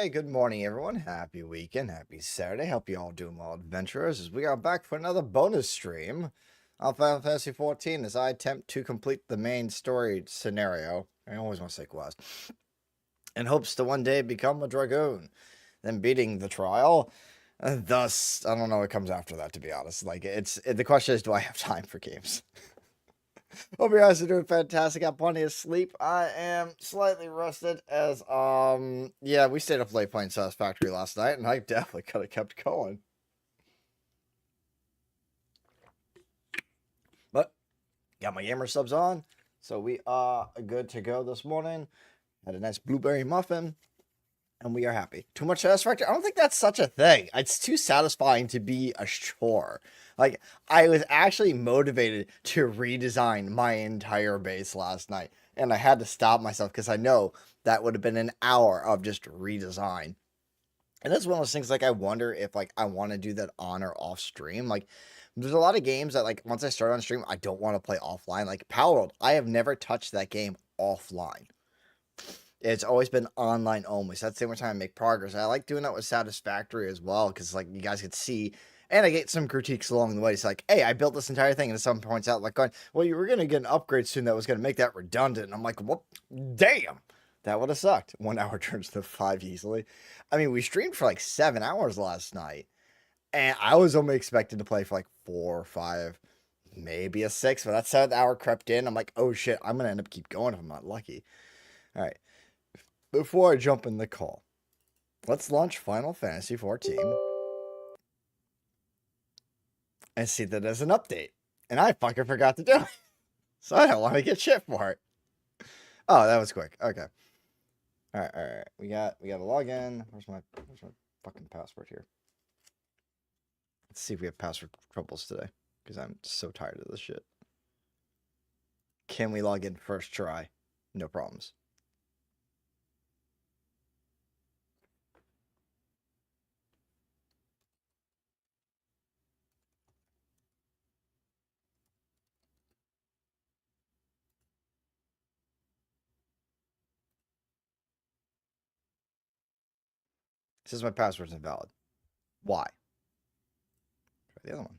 Hey, good morning, everyone. Happy weekend. Happy Saturday. Hope you all doing well, adventurers, as we are back for another bonus stream on Final Fantasy XIV as I attempt to complete the main story scenario. I always want to say quest. In hopes to one day become a Dragoon. Then beating the trial. Thus, I don't know what comes after that, to be honest. The question is, do I have time for games? Hope you guys are doing fantastic. Got plenty of sleep. I am slightly rusted as, yeah, we stayed up late playing Satisfactory last night, and I definitely could have kept going. But, got my gamer subs on, so we are good to go this morning. Had a nice blueberry muffin, and we are happy. Too much Satisfactory? I don't think that's such a thing. It's too satisfying to be a chore. Like, I was actually motivated to redesign my entire base last night. And I had to stop myself because I know that would have been an hour of just redesign. And that's one of those things, like, I wonder if, like, I want to do that on or off stream. Like, there's a lot of games that, like, once I start on stream, I don't want to play offline. Like, Palworld, I have never touched that game offline. It's always been online only. So that's the only time I make progress. I like doing that with Satisfactory as well, because, like, you guys could see, and I get some critiques along the way. It's like, hey, I built this entire thing, and someone points out, like, going, well, you were going to get an upgrade soon that was going to make that redundant. And I'm like, well, damn, that would have sucked. 1 hour turns to 5 easily. I mean, we streamed for like 7 hours last night, and I was only expected to play for like 4 or 5, maybe a 6, but that 7th hour crept in. I'm like, oh shit, I'm going to end up keep going if I'm not lucky. All right. Before I jump in the call, let's launch Final Fantasy XIV and see that as an update. And I fucking forgot to do it. So I don't want to get shit for it. Oh, that was quick. Okay. Alright. We got to log in. Where's my fucking password here? Let's see if we have password troubles today. Because I'm so tired of this shit. Can we log in first try? No problems. It says my password's invalid. Why? Try the other one.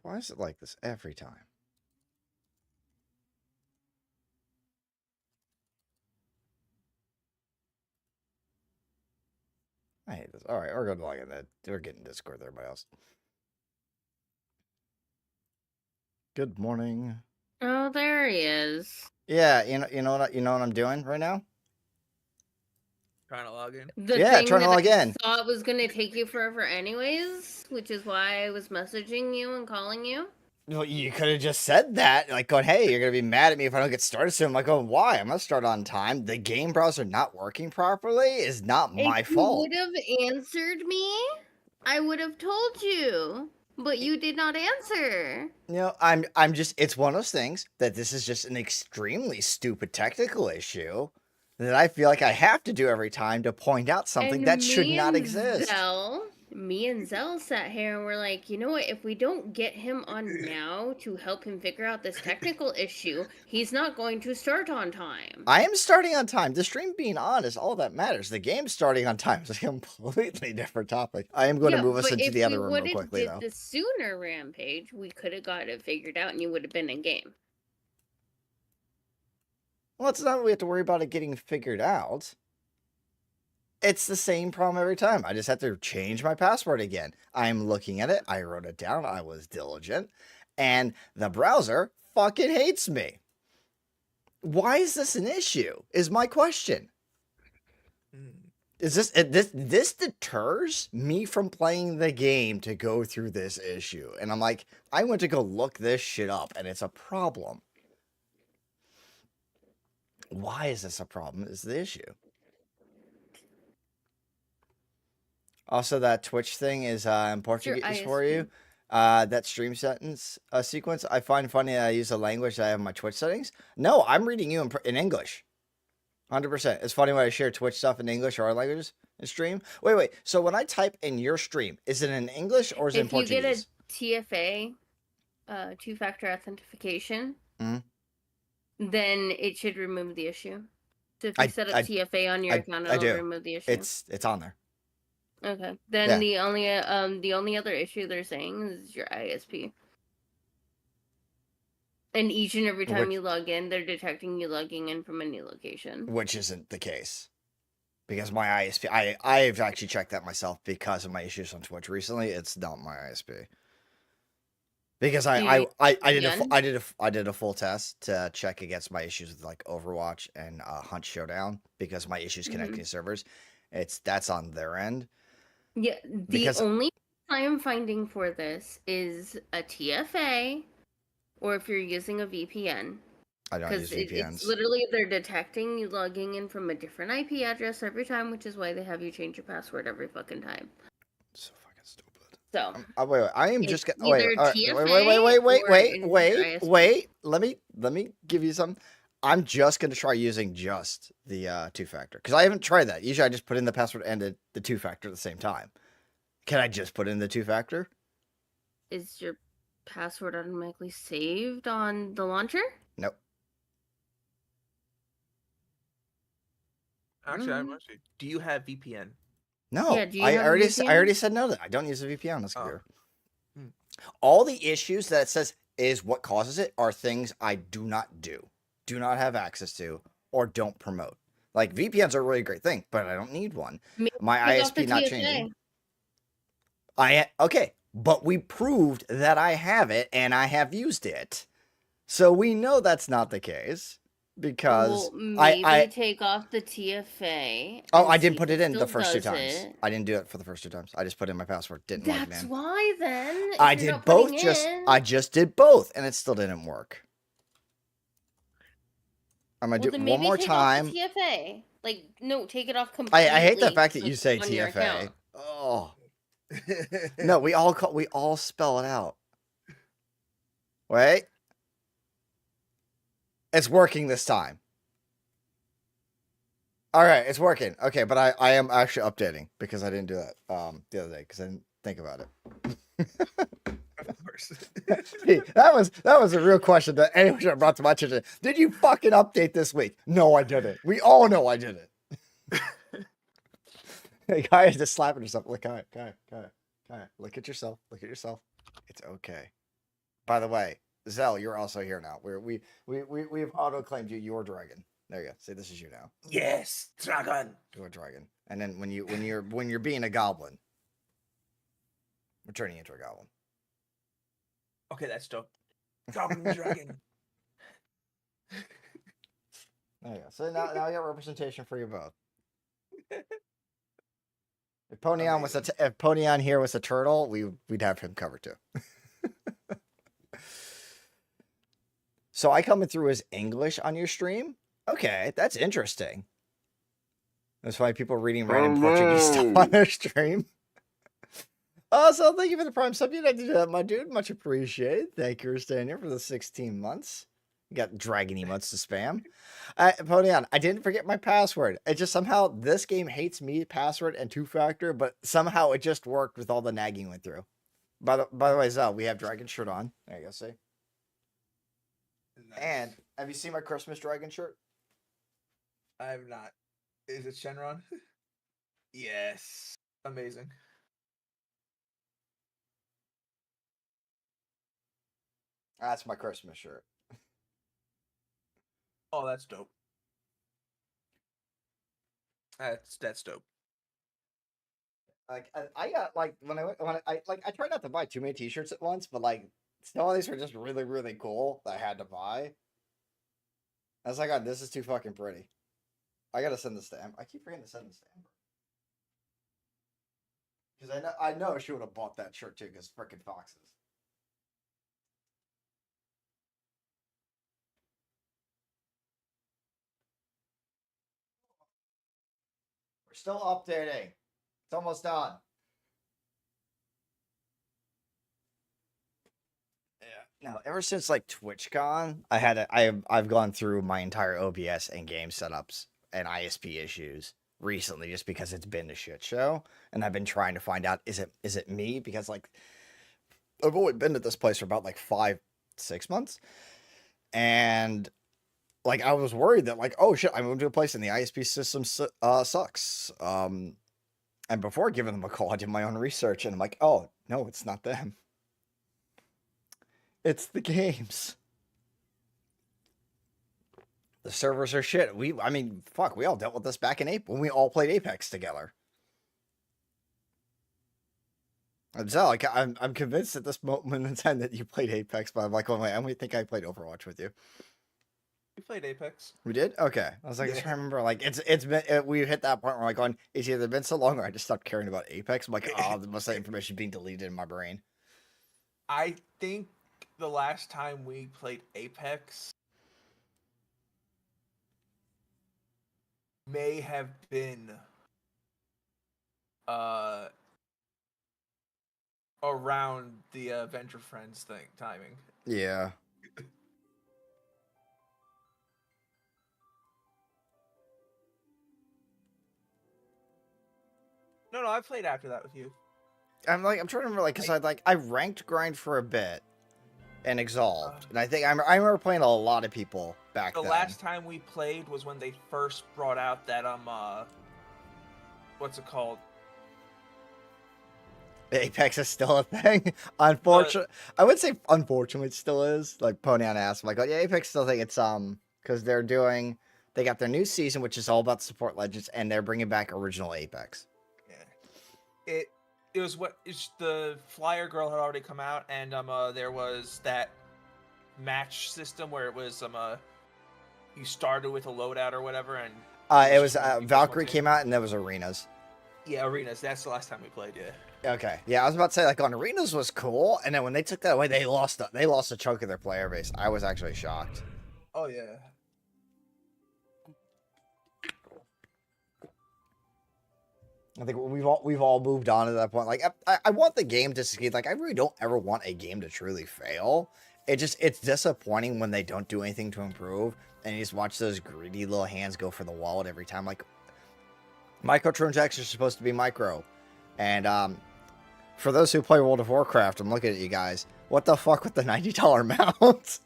Why is it like this every time? I hate this. All right, we're going to log in. We're getting Discord there, everybody else. Good morning. Oh, there he is. Yeah, you know what I'm doing right now? Trying to log in. The Yeah, thing trying to that log in. I thought was gonna take you forever anyways, which is why I was messaging you and calling you. Well, you could have just said that, like, going, hey, you're gonna be mad at me if I don't get started soon. I'm like, oh, why? I'm gonna start on time. The game browser not working properly is not my fault. If you would have answered me, I would have told you, but you did not answer. You know, I'm just, it's one of those things that this is just an extremely stupid technical issue that I feel like I have to do every time to point out something that should not exist. Me and Zell sat here and we're like, you know what, if we don't get him on now to help him figure out this technical issue, he's not going to start on time. I am starting on time. The stream being on is all that matters. The game starting on time is a completely different topic. I am going to move us into the other room real quickly, though. If we would have did the sooner Rampage, we could have got it figured out and you would have been in game. Well, it's not we have to worry about it getting figured out. It's the same problem every time. I just have to change my password again. I'm looking at it. I wrote it down. I was diligent. And the browser fucking hates me. Why is this an issue? Is my question. Is this deters me from playing the game to go through this issue? And I'm like, I went to go look this shit up, and it's a problem. Why is this a problem? Is the issue. Also, that Twitch thing is in Portuguese for you. That stream sentence sequence, I find funny that I use a language that I have in my Twitch settings. No, I'm reading you in English. 100%. It's funny when I share Twitch stuff in English or our languages in stream. Wait. So when I type in your stream, is it in English or is it in If you get Portuguese? a TFA, two-factor authentication, Mhm. then it should remove the issue. So if I- you set up I- TFA on your account, I it'll do. remove the issue. It's on there. Okay. Then Yeah. the only other issue they're saying is your ISP. And each and every time Which- you log in, they're detecting you logging in from a new location. Which isn't the case. Because my ISP, I've actually checked that myself because of my issues on Twitch recently. It's not my ISP. Because I did a full test to check against my issues with like Overwatch and Hunt Showdown because my issues connecting to servers. That's on their end. Yeah, the only I am finding for this is a TFA, or if you're using a VPN. I don't use VPNs. It's literally they're detecting you logging in from a different IP address every time, which is why they have you change your password every fucking time. So fucking stupid. So wait. I am just gonna wait. Let me give you some. I'm just gonna try using just the two-factor because I haven't tried that. Usually, I just put in the password and the two-factor at the same time. Can I just put in the two-factor? Is your password automatically saved on the launcher? Nope. Actually, I'm actually. Do you have VPN? No, Yeah, do you I have a already VPN? I already said no. That I don't use a VPN on this Oh. computer. Hmm. All the issues that it says is what causes it are things I do not do not have access to, or don't promote. Like VPNs are a really great thing, but I don't need one. Maybe My take off ISP the not TFA. changing. Okay, but we proved that I have it and I have used it, so we know that's not the case because Well, maybe I take off the TFA. oh and I see didn't if put it in the still first two does times. it. I didn't do it for the first two times. I just put in my password. Didn't log That's in. why then. if I you're did not both. putting I in- just did both, and it still didn't work. I'm gonna Well, do then it one maybe more take time. off the TFA. Like, no, take it off completely. I hate the fact that you just say on your TFA. account. Oh no, we all spell it out. Wait, it's working this time. All right, it's working. Okay, but I am actually updating because I didn't do that the other day because I didn't think about it. Of course. Hey, that was a real question that anyone should have brought to my attention. Did you fucking update this week? No, I didn't. We all know I didn't. Hey, Kai is just slapping herself. Look, Kai. Look at yourself. Look at yourself. It's okay. By the way, Zell, you're also here now. We've auto claimed you. You're dragon. There you go. Say this is you now. Yes, dragon. You're a dragon. And then when you're being a goblin, we're turning you into a goblin. Okay, that's dope. Goblin dragon. There you go. So now I got representation for you both. If Ponyon was if Ponyon here was a turtle, we'd have him covered too. So I coming through as English on your stream? Okay, that's interesting. That's why people reading random Portuguese stuff on their stream. So thank you for the prime sub. You like to do that, my dude. Much appreciated. Thank you for staying here for the 16 months. You got dragon emotes to spam. Ponyon, I didn't forget my password. It just somehow this game hates me password and two-factor, but somehow it just worked with all the nagging went through. By the way, Zell, we have dragon shirt on. There you go, see. Nice. And have you seen my Christmas dragon shirt? I have not. Is it Shenron? Yes. Amazing. That's my Christmas shirt. Oh, that's dope. That's dope. Like I got like when I tried not to buy too many t-shirts at once, but like some of these were just really, really cool that I had to buy. I was like, God, this is too fucking pretty. I gotta send this to Amber. I keep forgetting to send this to Amber. Because I know she would have bought that shirt too, because frickin' foxes. We're still updating. It's almost done. Yeah. Now, ever since like TwitchCon, I've gone through my entire OBS and game setups and ISP issues recently just because it's been a shit show, and I've been trying to find out is it me, because like I've only been at this place for about like 5-6 months, and like I was worried that like, oh shit, I moved to a place and the ISP system sucks. And before giving them a call, I did my own research, and I'm like, oh no, it's not them. It's the games. The servers are shit. I mean, fuck, we all dealt with this back in April when we all played Apex together. And so, like, I'm convinced at this moment in time that you played Apex, but I'm like, oh wait, I only think I played Overwatch with you. We played Apex. We did? Okay. I was like, I just Yeah. remember, like, it's been, we hit that point where like, going, it's either been so long or I just stopped caring about Apex. I'm like, oh, most of that information being deleted in my brain. I think the last time we played Apex may have been around the Venture Friends timing. Yeah. No, I played after that with you. I'm trying to remember, like, because I ranked grind for a bit and exalted, and I think I remember playing a lot of people back The then. last time we played was when they first brought out that what's it called? Apex is still a thing. Unfortunately, I would say unfortunately it still is. Like Pony on ass. I'm like, oh yeah, Apex still think it's because they got their new season, which is all about support legends, and they're bringing back original Apex. Yeah, it was the Flyer Girl had already come out, and there was that match system where it was you started with a loadout or whatever, and it was Valkyrie came out, and there was arenas. Yeah, arenas. That's the last time we played. Yeah. Okay. Yeah, I was about to say like on arenas was cool, and then when they took that away, they lost a chunk of their player base. I was actually shocked. Oh yeah. I think we've all moved on to that point. Like I want the game to succeed. Like I really don't ever want a game to truly fail. It's disappointing when they don't do anything to improve, and you just watch those greedy little hands go for the wallet every time. Like microtransactions are supposed to be micro, and for those who play World of Warcraft, I'm looking at you guys. What the fuck with the $90 mount?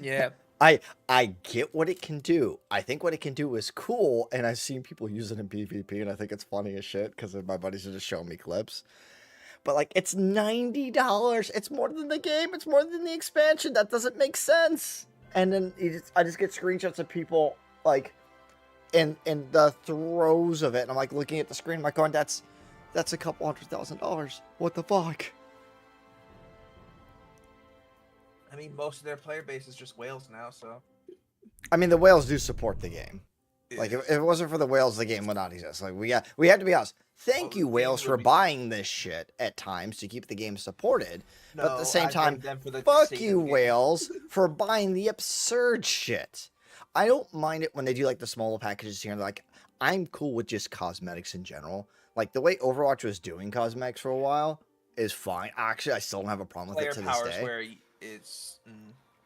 Yeah. I get what it can do. I think what it can do is cool, and I've seen people use it in PvP, and I think it's funny as shit because my buddies are just showing me clips. But like, it's $90. It's more than the game. It's more than the expansion. That doesn't make sense. And then I just get screenshots of people like in the throes of it, and I'm like looking at the screen, I'm like going, that's a couple $100,000. What the fuck? I mean, most of their player base is just whales now, so. I mean, the whales do support the game. Yeah. Like, if it wasn't for the whales, the game would not exist. Like, we had to be honest. Thank you, whales, for buying this shit at times to keep the game supported. But at the same time, fuck you, whales, for buying the absurd shit. I don't mind it when they do, like, the smaller packages here. And they're like, I'm cool with just cosmetics in general. Like, the way Overwatch was doing cosmetics for a while is fine. Actually, I still don't have a problem with it to this day. Where it's...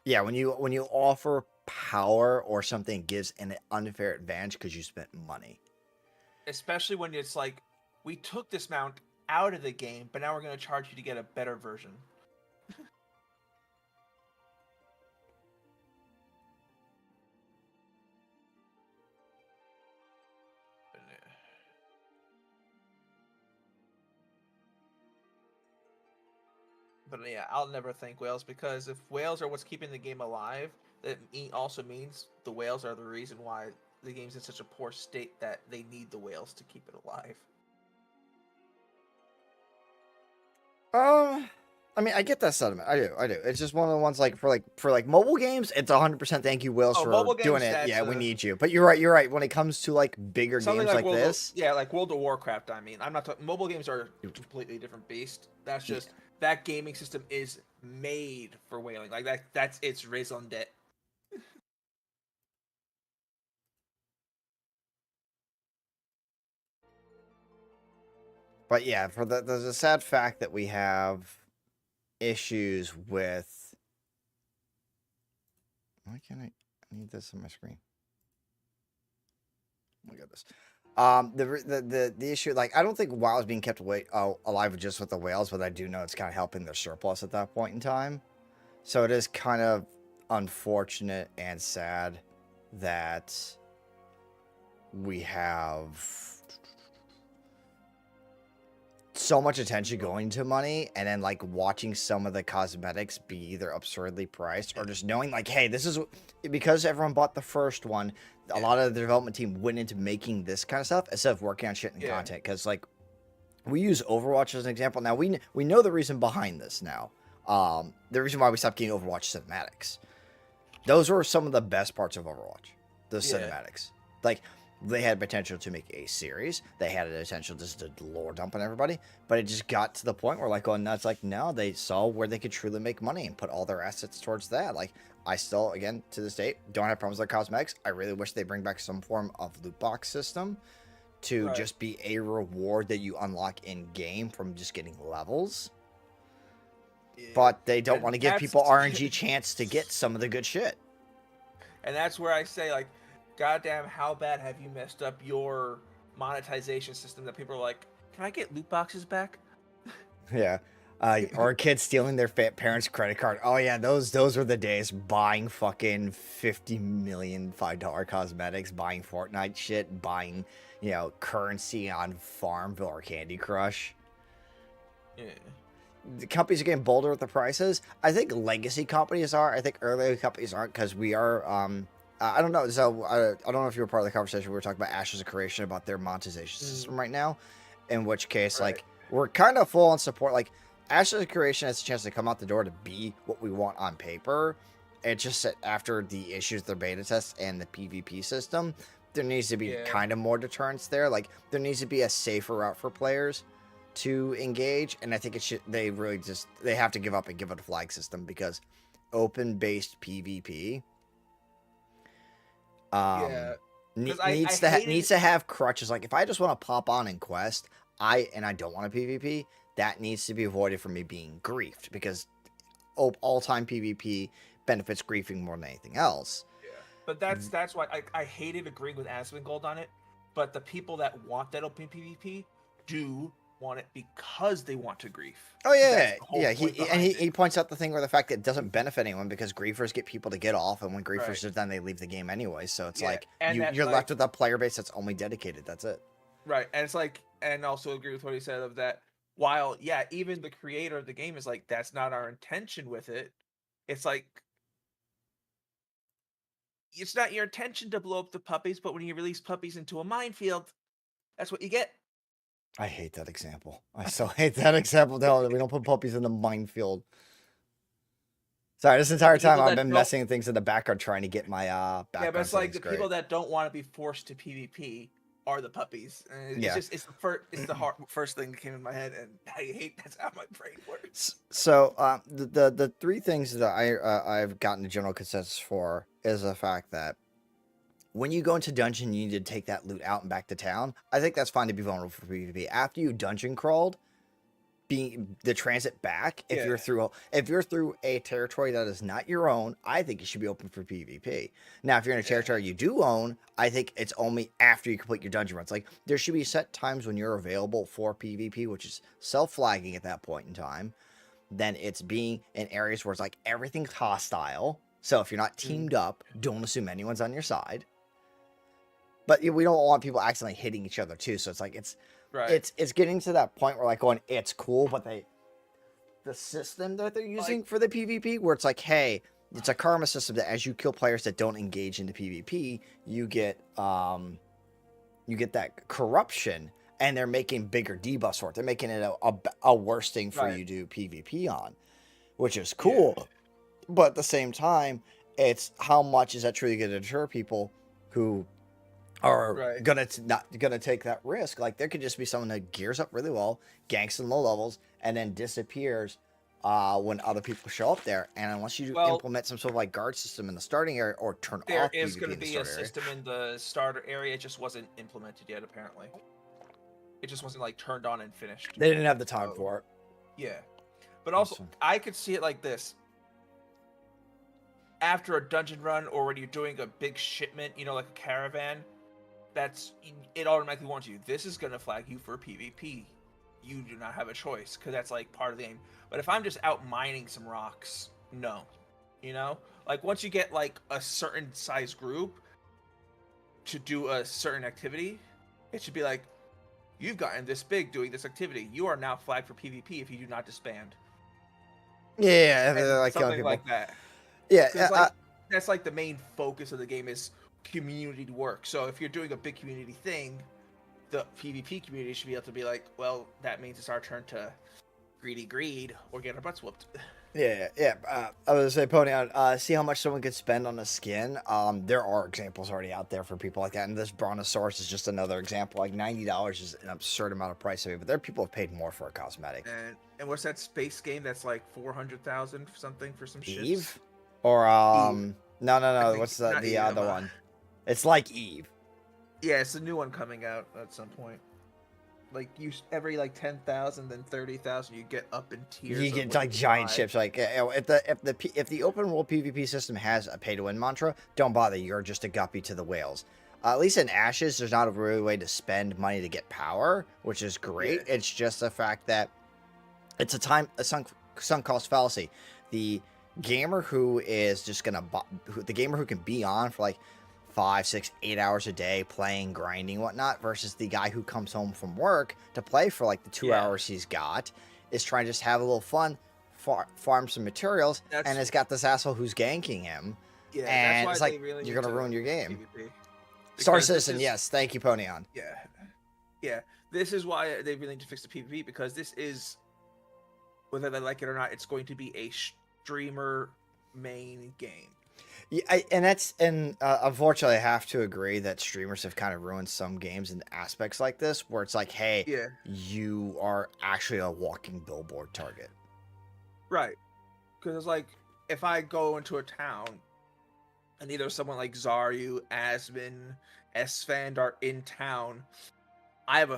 Yeah, when you offer power or something gives an unfair advantage because you spent money. Especially when it's like, we took this mount out of the game, but now we're going to charge you to get a better version. But yeah, I'll never thank whales, because if whales are what's keeping the game alive, that also means the whales are the reason why the game's in such a poor state that they need the whales to keep it alive. I mean, I get that sentiment. I do. It's just one of the ones like for mobile games, it's 100% thank you whales for doing it. Yeah, we need you. But you're right. When it comes to like bigger games like this, like World of Warcraft. I mean, I'm not talking. Mobile games are a completely different beast. That's just that gaming system is made for whaling. Like that's its raison d'etre. But yeah, there's a sad fact that we have issues with. Why can't I need this on my screen? my goodness. The issue, like, I don't think WoW is being kept alive just with the whales, but I do know it's kind of helping their surplus at that point in time. So it is kind of unfortunate and sad that we have so much attention going to money, and then like watching some of the cosmetics be either absurdly priced or just knowing like, hey, this is because everyone bought the first one. A lot of the development team went into making this kind of stuff instead of working on shit and content. Because like we use Overwatch as an example. Now we know the reason behind this now. The reason why we stopped getting Overwatch cinematics. Those were some of the best parts of Overwatch. The cinematics. Like, they had potential to make a series. They had a potential just to lore dump on everybody. But it just got to the point where, like, going nuts. Like, no, they saw where they could truly make money and put all their assets towards that. Like, I still, again, to this date, don't have problems with cosmetics. I really wish they bring back some form of loot box system to just be a reward that you unlock in-game from just getting levels. But they don't want to give people RNG chance to get some of the good shit. And that's where I say, like, goddamn, how bad have you messed up your monetization system that people are like, can I get loot boxes back? Yeah. Or kids stealing their parents' credit card. Oh, yeah, those were the days. Buying fucking 50 million $5 cosmetics, buying Fortnite shit, buying, you know, currency on Farmville or Candy Crush. Yeah. The companies are getting bolder with the prices. I think legacy companies are. I think earlier companies aren't, because we are. I don't know. So I don't know if you were part of the conversation. We were talking about Ashes of Creation, about their monetization system right now. In which case, like, we're kind of full on support. Like, Ashes of Creation has a chance to come out the door to be what we want on paper. It's just that after the issues, their beta tests and the PvP system, there needs to be kind of more deterrence there. Like, there needs to be a safer route for players to engage, and I think it should. They really they have to give up and give it a flag system, because open-based PvP needs to have crutches. Like, if I just want to pop on in Quest, I don't want a PvP, that needs to be avoided from me being griefed, because all-time PvP benefits griefing more than anything else. Yeah, but that's why I hated agreeing with Asmongold on it. But the people that want that open PvP do want it because they want to grief. Oh yeah, yeah. He points out the thing where the fact that it doesn't benefit anyone, because griefers get people to get off, and when griefers are done, they leave the game anyway. So it's like you're left with a player base that's only dedicated. That's it. Right, and it's like, and also agree with what he said of that. While even the creator of the game is like, that's not our intention with it. It's like, it's not your intention to blow up the puppies, but when you release puppies into a minefield, that's what you get. I hate that example. I so hate that example. We don't put puppies in the minefield. Sorry, this entire time I've been messing things in the background trying to get my background. Yeah, but it's like the people that don't want to be forced to PvP are the puppies. And it's the first thing that came in my head, and I hate that's how my brain works. So the three things that I've gotten a general consensus for is the fact that when you go into dungeon, you need to take that loot out and back to town. I think that's fine to be vulnerable for PvP. After you dungeon crawled, being the transit back, if you're through a territory that is not your own, I think it should be open for PvP. Now, if you're in a territory you do own, I think it's only after you complete your dungeon runs. Like, there should be set times when you're available for PvP, which is self-flagging at that point in time. Then it's being in areas where it's like everything's hostile. So if you're not teamed up, don't assume anyone's on your side. But we don't want people accidentally hitting each other too. So it's like it's getting to that point where, like, going, it's cool, but the system that they're using for the PvP, where it's like, hey, it's a karma system that as you kill players that don't engage into PvP, you get that corruption, and they're making bigger debuffs for it. They're making it a worse thing for you to do PvP on, which is cool. Yeah. But at the same time, it's how much is that truly going to deter people who are not gonna take that risk. Like, there could just be someone that gears up really well, ganks in low levels, and then disappears when other people show up there. And unless you implement some sort of like guard system in the starting area or turn off PvP, there is going to be a system in the starter area. It just wasn't implemented yet. Apparently, it just wasn't like turned on and finished. They didn't have the time for it. Yeah, but also I could see it like this. After a dungeon run, or when you're doing a big shipment, like a caravan, it automatically warns you. This is gonna flag you for PvP. You do not have a choice because that's like part of the game. But if I'm just out mining some rocks, no, like once you get like a certain size group to do a certain activity, it should be like, you've gotten this big doing this activity. You are now flagged for PvP if you do not disband. Yeah, And they're like killing something people. like that. Yeah, 'Cause, like, that's like the main focus of the game is community work. So if you're doing a big community thing, the PvP community should be able to be like, well, that means it's our turn to greed or get our butts whooped. yeah. I was gonna say, Pony, see how much someone could spend on a skin. There are examples already out there for people like that, and this Brontosaurus is just another example. Like $90 is an absurd amount of price of it, but there are people who have paid more for a cosmetic. And what's that space game that's like 400,000 something for some shit? Eve, or Eve. no. think- What's the not the Eve, other one? It's like Eve. Yeah, it's a new one coming out at some point. Like every like 10,000, then 30,000, you get up in tiers. You of get what like you giant buy. ships. Like if the open world PvP system has a pay to win mantra, don't bother. You're just a guppy to the whales. At least in Ashes, there's not a really way to spend money to get power, which is great. Yeah. It's just the fact that it's a sunk cost fallacy. The gamer who is just gonna the gamer who can be on for like 5, 6, 8 hours a day playing, grinding, whatnot, versus the guy who comes home from work to play for like the 2 Yeah. hours he's got, is trying to just have a little fun, farm some materials, and has got this asshole who's ganking him. Yeah, And that's why it's they like, really you're need gonna to ruin your game. PvP. Star Because this Citizen, is- yes, thank you, Ponyon. Yeah. This is why they really need to fix the PvP, because this is, whether they like it or not, it's going to be a streamer main game. Yeah, and unfortunately, I have to agree that streamers have kind of ruined some games in aspects like this, where it's like, hey, Yeah. you are actually a walking billboard target. Right. Because it's like, if I go into a town and either someone like Zaryu, Asmin, Esfand are in town, I have a